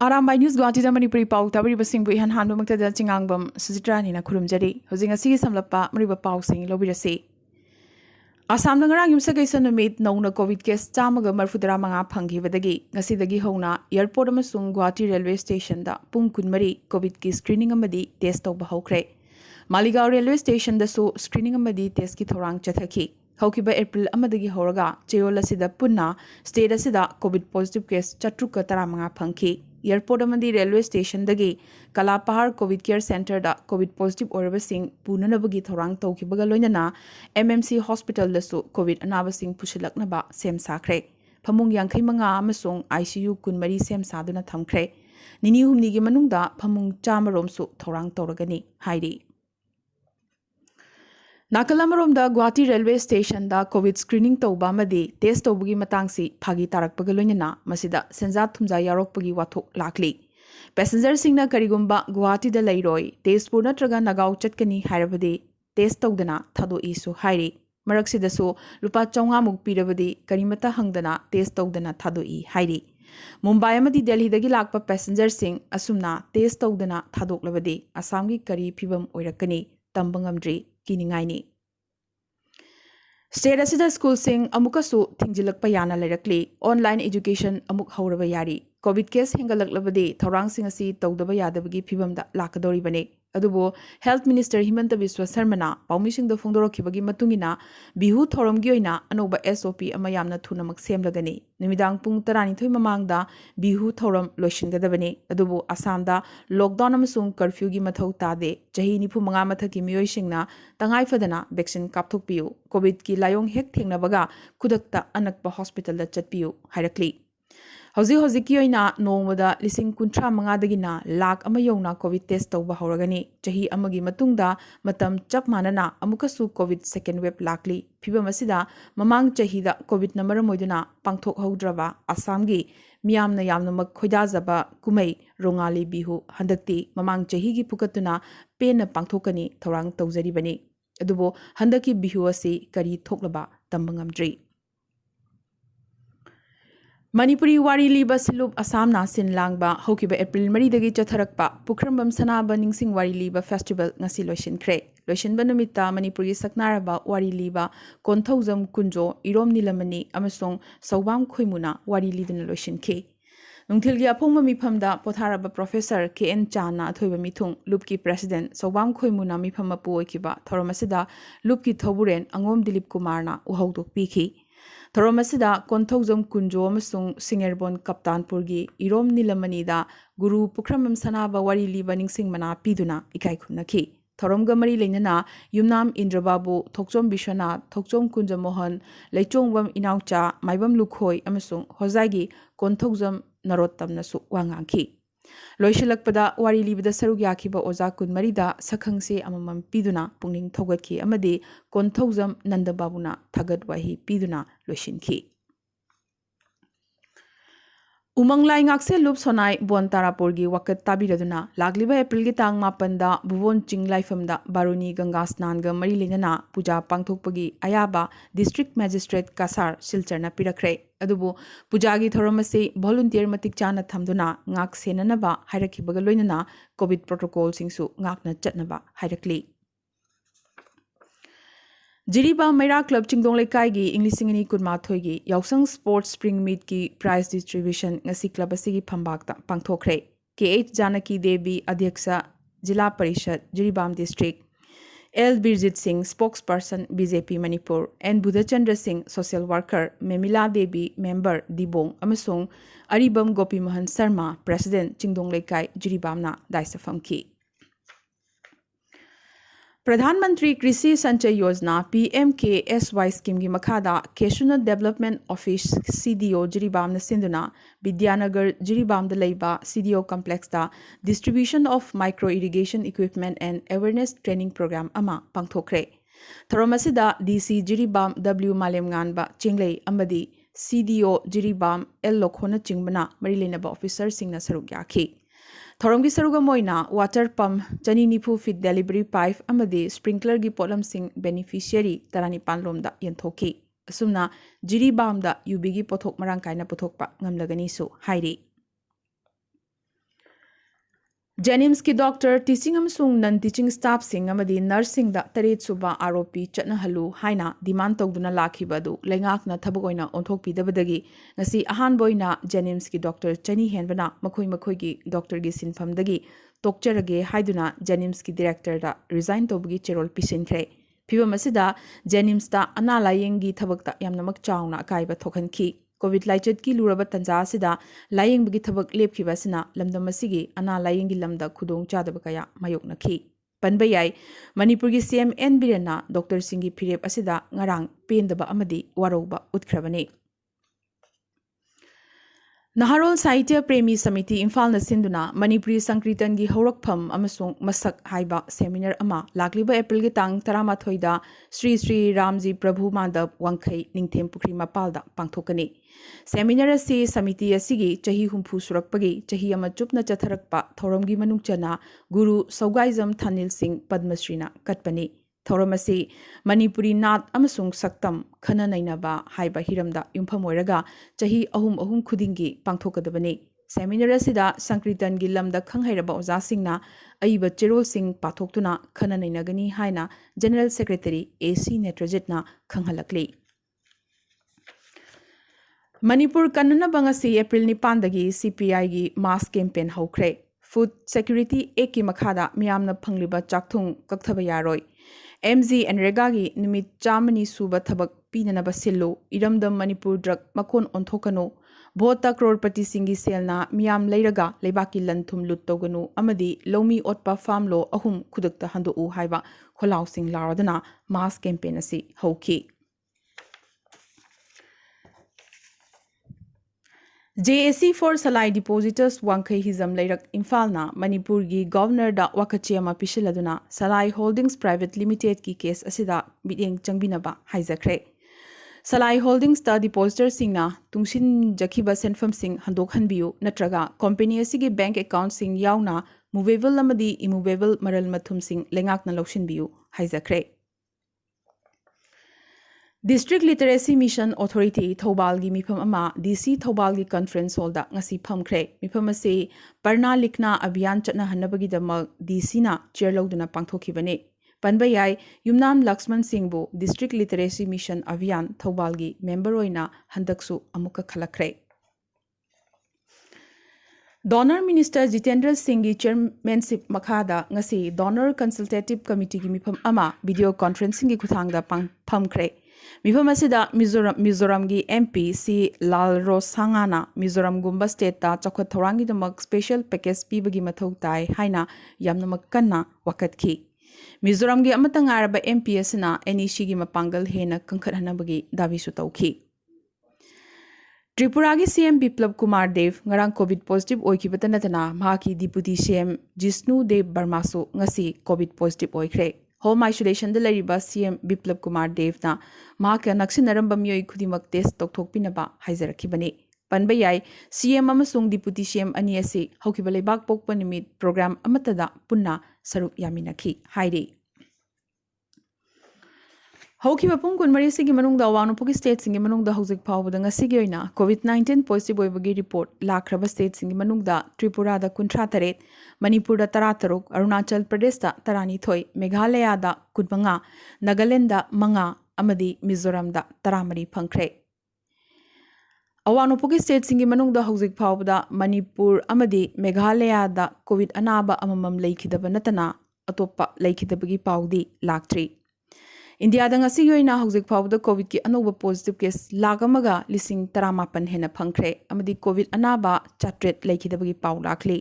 Arambai News Guwahati Manipuri Pao Tabri Basing Bu Han Hanbu Maktada Chingangbam Suzitrani na Kurumjari Hosing a Sea Samlapa Mariba Pao Sing Lobirasi Assam Ngarang Yumsagation Numit Nona COVID case Tamaga Marfudra Manga Pungi Vedagi Nasidagi Hona Airport Amasung Guwahati Railway Station da Pung Kunmari COVID case screening amadi test of Bahokre Maligao Railway Station da so screening amadi test ki Thorang Chathaki Haukiba April Amadagi Horaga Cheola Sida Punna State Asida COVID positive case Chatruka Taramanga Punki Airport amadi railway station dagi Kalapahar COVID care center da COVID positive orabasing punanabagi thorang tawkibaga loinana MMC hospital dasu COVID anabasing pushilaknaba sem sakre phamung yangkhai manga amasung ICU kunmari sem saduna thamkre nini humni gi manungda phamung chamarom su thorang tawragani hairi Nakalamaromda Guwahati railway station da COVID screening tawba amadi test tawbugi matangsi phagi tarakpaga loinana masida senja thumja yarokpagi wathok lakli passenger singna karigumba Guwahati da lairoi test pu natraga nagaw chatkani hairabadi test tawdana thado isu hairi maraksidasu rupa 400 muk pirabadi karimata hangdana test tawdana thado I hairi Mumbai amadi Delhi dagi lakpa passenger sing asumna test tawdana thadoklabadi Assamgi kari phibam oirakani tambangamdri Kiningaini State asida school sing amukasu thingjilakpa yana lerakli online education amuk hauraba yari COVID case hengalaklabadi thorang sing asi tawdaba yadabagi phibamda lakadoribane adubo health minister Himanta Biswa Sarmana paumising da phongdorokibagi matungina bihu thoramgi oina anoba SOP ama yamna thunamak semlagani numidang pung 12 mamangda bihu thoram loishingadabani adubo Assamda lockdown amasung curfew gi mathau tade chahi nifu manga mathaki miyoisingna tangai fadana vaccine kapthokpiu COVID ki layong hek thengnabaga kudakta anakpa hospital da chatpiu hairakli Hauzi oina nongmada lising kuntra mangadagina lak ama yongna COVID test tawba hauragani chahi amagi matungda matam chap manana amukasu COVID second wave lakli phibam asida mamang chahi da COVID na maramoiduna pangthok haudraba Assamgi miyamna yamnamak khoidajaba kumai rongali bihu handakti mamang chahi gi pukatuna pena pangthokani thorang tawjaribani adubo handaki bihu asi kari thoklaba tambangamdri Manipuri wari liba silup Assam na sinlangba hokiba April maridagi chatharakpa pukrambam sanaba ningsing wari liba festival ngasi loishinkre loishinba numita Manipuri saknaraba wari liba konthaujam kunjo irom nilamani amasong saubam khoimuna wari liduna loishinkhe nungthilgi aphongma miphamda potharaba professor KN Chana athoiba mithung lupki president saubam khoimuna miphama puoikiba thoromasida lupki thoburen angom Dilip Kumarna uhaudok pikhi Thoromasida Konthojam Kunjo amasung Singerbon Kaptanpurgi Irom Nilamanida Guru Pukramam Sanaba Wari Liba Ningsing Mana Piduna Ikai Khunaki Thoromga Mari Lenana Yumnam Indrababu Thokjom Bishwana Thokjom Kunja Mohan Leichongwam Inaucha Maibam Lukhoi amasung Hozagi Konthojam Narottam Nasu Wangangki Loishalakpada wari libada sarug yakiba oza kunmarida sakhangse amamam piduna pungning thogatki amadi konthojam nandababuna thagat wahi piduna loishinki Umanglai ngakse lup sonai bon tarapurgi wakat tabiraduna lagliba April gi tang mapanda buvon chinglaifamda baruni ganga snanga mari lenana puja pangthokpagi ayaba district magistrate kasar silcharna pirakre adubu pujagi thoramase volunteer matik chana thamduna ngak senanaba hairakhibaga loinana COVID protocol singsu ngakna chatnaba hairakli Jiriba Maira Club Chingdong Lekai gi Englishingani Kunmathoi gi Yausang Sports Spring Meet ki prize distribution ngasi club asigi phambakta pangthokre KH Janaki Devi Adhyaksha Jila Parishad Jiribam District L Birjit Singh spokesperson BJP Manipur N Budhachandra Singh social worker Memila Devi member Dibong amasung Aribam Gopi Mohan Sharma president Chingdong Lekai Jiribamna daisafamki Pradhan Mantri Krishi Sanchay Yojana PMKSY scheme gi makhada Keshuna Development Office CDO Jiribam na sinduna Vidyanagar Jiribam da leiba CDO complex da distribution of micro irrigation equipment and awareness training program ama pangthokre Thoromasida DC Jiribam W Malemnganba Chinglei amadi CDO Jiribam L Lokhona Chingbana marilenaba officer singna saruk yakhi Thoromgi saruga moina water pump chani nifu feet delivery pipe amadi sprinkler gi polam sing beneficiary tarani panlomda yenthoki asumna Jiribam da UB gi pothok marang kaina pothokpa ngamlagani su hairi Jennings ki doctor teaching amsung non teaching staff sing amadi nursing da taret suba ROP chatna halu haina demand tawduna lakhibadu lengak na thabak oina onthok pidabadagi ngasi ahan boina Jennings ki doctor chani henbana makhoi gi doctor gi sinfamdagi tokcherage haiduna Jennings ki director da resign tobgi cherol pisinkhre phibam asida Jennings da ana layeng gi thabak da yamnamak chawna kaiba thokhanki COVID laichet ki luraba tanja asida layeng bagi thabak lepkhiba asina lamdam asigi ana layeng gi lamda khudong chadaba kaya mayoknakhi panba yai Manipur gi CM N Birena Dr Singhi Phirep asida ngarang pendaba amadi waroba utkrabani Naharol Sahitya Premi Samiti Imphal na sinduna Manipuri Sankritan gi Horakpham amasung masak haiba seminar ama lakliba April gi tang 13 da Sri Sri Ramji Prabhu Mandap Wangkhai Ningthem Pukri Mapalda pangthokani Seminar asi samiti asigi chahi humpu surakpagi chahi ama chupna chatharakpa thoramgi manungchana Guru Saugaizam Thanil Singh Padmasrina katpani Thoramasi Manipuri Nat amasung saktam khana nainaba haiba hiramda yumpham oiraga chahi ahum khudingi pangthokadabani Seminar asida Sankritan gi lamda khanghairaba oja singna aiba cherol sing pathoktuna khana nainagani haina General Secretary AC Netrajitna khanghalakli Manipur kanana bangasi April 9 dagi CPI gi mass campaign hokre Food Security Act ki makhada miyamna phangliba chakthung kakthaba yaroi MG and Regagi nimit chamani suba thabak pinanaba sillo iramdam Manipur drug makon onthokano Bhota crorepati singi selna miyam leiraga lebaki lanthum lut toganu amadi lomi otpa farm lo ahum khudakta handu u haiba kholaw sing laradana mass campaign asi hoki JAC for Salai Depositors Wangkhai Hizam Leirak Imphal Manipur gi Governor da Wakachema Pishiladuna Salai Holdings Private Limited ki case asida mideng changbinaba haijakre Salai Holdings da depositor singna tungsin jakhiba senfam sing handok hanbiu natraga company asigi bank account sing yauna movable amadi immovable maral mathum sing lengakna lawshinbiu haijakre District Literacy Mission Authority Thobal gi mifam ama DC Thobal gi conference hall da ngasi phamkhre mifam ase parna likhna abhiyan chatna hanabagi damak DC na chair loduna pangthokibane panbayai Yumnam Lakshman Singh bu District Literacy Mission Abhiyan Thobal gi member oina handaksu amuka khalakre Donor Minister Jitendra Singh gi chairmanship makhada ngasi Donor Consultative Committee gi mifam ama video conferencing gi khuthangda phamkhre Mifam asida Mizoram gi MP si Lal Rosangana Mizoram gumba state ta chakhat thorangi damak special package pibagi mathau tai haina yamnamak kanna wakatki Mizoram gi amatang araba MP asina NEC gi mapangal hena kangkhat hanabagi davi su tauki Tripura gi CM Biplab Kumar Dev ngarang COVID positive oikibata natana mahaki deputy CM Jisnu Dev Barmasu ngasi COVID positive oikre Home isolation the lariba CM Biplab Kumar Dev na mahaka naksinaramba miyoi khudimak test tokthokpinaba haijarakibani panbayai CM amasung deputy CM ani ase haukiba lebak pokpa nimit program amatada punna saruk yaminakhi hairi Haukiba pung kun mari sigi manungda Wanupuki state singi manungda hojik phawbada ngasigi oina COVID-19 positive oibagi report lakraba state singi manungda Tripura da 38 Manipur da 13 Arunachal Pradesh da 12 Meghalaya da 15 Nagaland da 5 amadi Mizoram da 13 phangkhre Awanupuki state singi manungda hojik phawbada Manipur amadi Meghalaya da COVID anaba amamam leikhidaba natana atopa leikhidabagi pawdi laktri India da ngasi yoina hojik phawda COVID ki anoba positive case lagamaga lising 18 hena phangkhre amadi COVID anaba chatret leikhidabagi paw lakli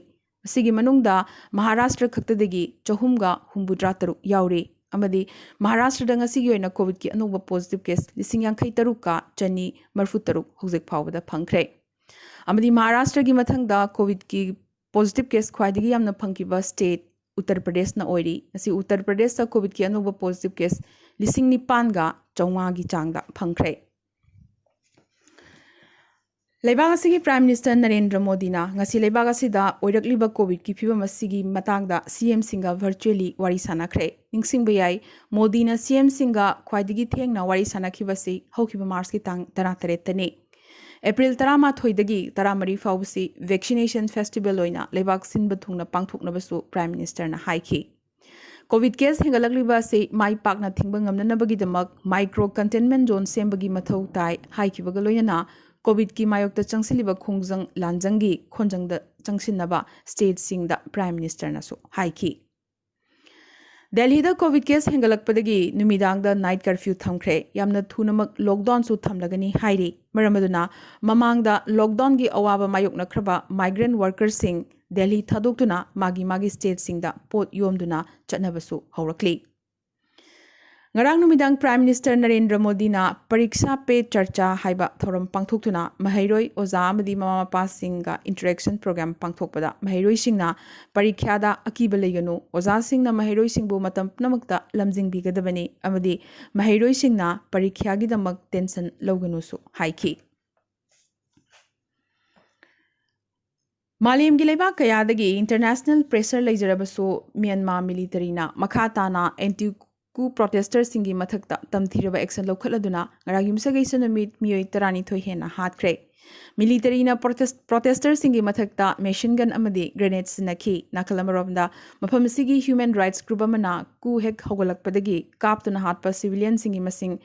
asigi manungda Maharashtra khaktadagi chahumga humbudra taruk yauri amadi Maharashtra da ngasi yoina COVID ki anoba positive case lising 53 ka chani marfu taruk hojik phawda phangkhre amadi Maharashtra gi mathangda COVID ki positive case khwaidagi yamna phangkiba state Uttar Pradesh na oiri asi Uttar Pradesh sa COVID ki anoba positive case lising nipan ga chawwa gi changda phangkhre Leibag asigi Prime Minister Narendra Modi na ngasi leibag asida oirakliba COVID ki phibam asigi matangda CM singa virtually wari sanakhre ningsingba yai Modi na CM singa khwaidigi thengna wari sanakhibasi haukiba Mars ki tang 13 tane April 13 taramari fawbasi vaccination festival oina lebak sinba thungna pangthoknabasu Prime Minister na haiki. COVID case hengalakliba se mai pakna thingba ngamnanabagi damak micro containment zone sembagi mathau tai haikibaga loina COVID ki mayokta changsiliba khongjang lanjangi khonjangda changsinnaba state singda Prime Minister na so haiki. Delhi da COVID case hengalakpadagi numidangda night curfew thamkhre yamna thunamak lockdown su thamlagani hairi maramaduna mamangda lockdown gi awaba mayokna khraba migrant workers sing Delhi thadoktuna magi state singda pot yomduna chatnabasu haurakli ngarang numidang Prime Minister Narendra Modi na pariksha pe charcha haiba thoram pangthoktuna mahairoi oza amadi mama mapa singa interaction program pangthokpada mahairoi singna parikhyada akiba leiganu oza singna mahairoi singbu matam namakta lamjing bigadabani amadi mahairoi singna parikhyagi damak tension loganu su haiki Malim Gileba Kayadagi international pressure leijarabasu Myanmar military na makhatana anti ku protesters singi mathakta tamthiraba action lokhaladuna ngaragim sagai sanamit miyoi tarani thoi hena hatkre military na protesters singi mathakta machine gun amadi grenades nakhi nakalamaromda mafam sigi human rights group amana ku hek hogolakpadagi kaptuna hatpa civilian singi masing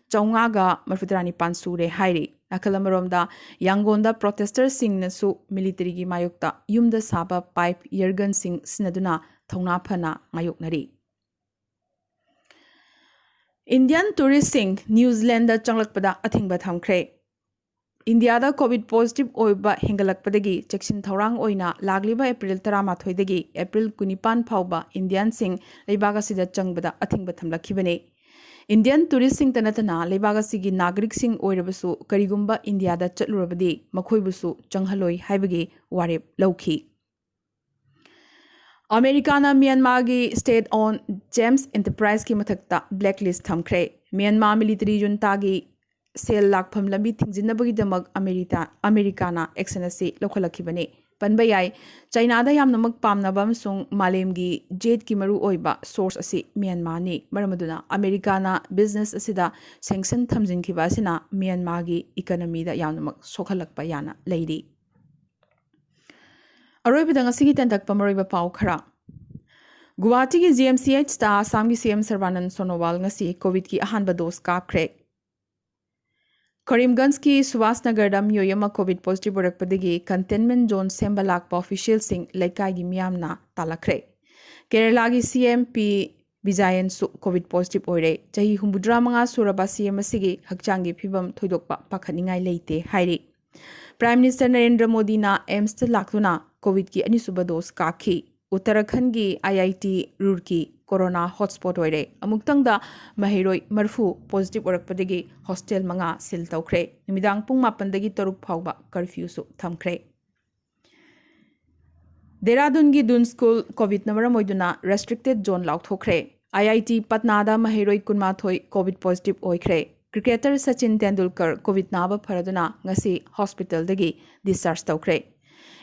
chaunga marfutrani pansure hairi nakalamaromda yangonda protesters sing nasu military gi mayokta yumda saba pipe air gun sing sinaduna thongna phana ngayoknari Indian tourist sing New Zealand da changlakpada athingba thamkhre India da COVID positive oiba hengalakpadagi chekshin thorang oina lagliba April 13 dagi April 19 phawba Indian sing leibaga sida changbada athingba thamlakhibane Indian tourist sing tanatana leibaga sigi nagrik sing oirabasu karigumba India da chatlurabadi makhoibusu changhaloi haibagi warep lawkhi Americana Myanmar gi state owned James Enterprise ki mathakta blacklist thamkhre Myanmar military junta gi sel lakpham lambi thingjinabagi damak Americana action ase lokhalakibane panbayai China da yamnamak pamnabam sung malem gi jet ki maru oiba source ase Myanmar ni maramaduna Americana business asida sanction thamjinkiba asina Myanmar gi economy da yamnamak sokhalakpa yana leidi Aroibida ngasigi tantak pamaroiba pau khara Guwahati ki GMCH sta Assam ki CM Sarbanan Sonowal ngasi COVID ki ahanba dose kapkhre Karimganj ki Subhasnagar da myoyama COVID positive orakpadagi containment zone semba lakpa official sing laikai gi miyamna talakre Kerala ki CM P Vijayan su COVID positive oire chahi humbudra manga suraba CM asigi hakchangi phibam thoidokpa pakhaningai leite hairi Prime Minister Narendra Modi na AIMS ta laktuna COVID ki anisuba dose kakhi Uttarakhand ki IIT Roorkee corona hotspot oire amuktangda mahiroi marfu positive orakpadagi hostel manga sil tawkhre nimidang pung 8 dagi 3 phawba curfew su thamkhre Dehradun gi Dun School COVID namamoiduna restricted zone laukthokre IIT Patna da mahiroi kunmathoi COVID positive oikhre Cricketer Sachin Tendulkar COVID naba pharaduna ngasi hospital dagi discharge tawkhre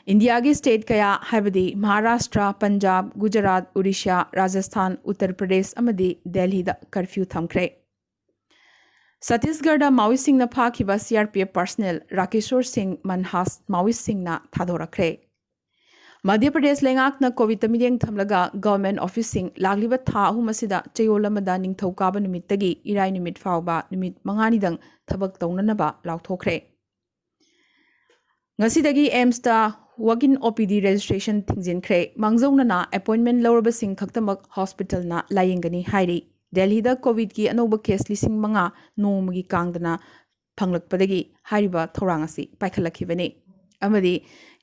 India gi state kaya haibadi Maharashtra Punjab Gujarat Odisha Rajasthan Uttar Pradesh amadi Delhi da curfew thamkhre Chhattisgarh da Maui Singh na phakhiba CRPF personnel Rakeshwar Singh Manhas Maui Singh na thadorakre Madhya Pradesh lengak na COVID tamideng thamlaga government office sing lagliba tha ahumasida chayolamada ningthokaba numittagi irai numit fawba numit mangani dang thabak taunanaba laukthokre ngasidagi AIMS ta walk-in OPD registration thingjinkre mangjaunana appointment lawraba sing khaktamak hospital na layengani hairi Delhi da COVID ki anoba case lising manga nomagi kangdana phanglakpadagi hairiba thorangasi paikhalakibani amadi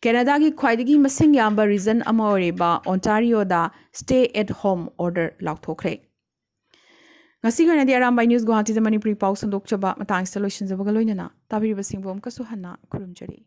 Canada ki khwaidagi masing yamba region ama oriba Ontario da stay at home order laukthokre ngasi garnadi Arambai news Guwahati da Manipuri Pao sandokchaba matang solution zabagaloinana tabiriba singbom kasu hanna khurumjari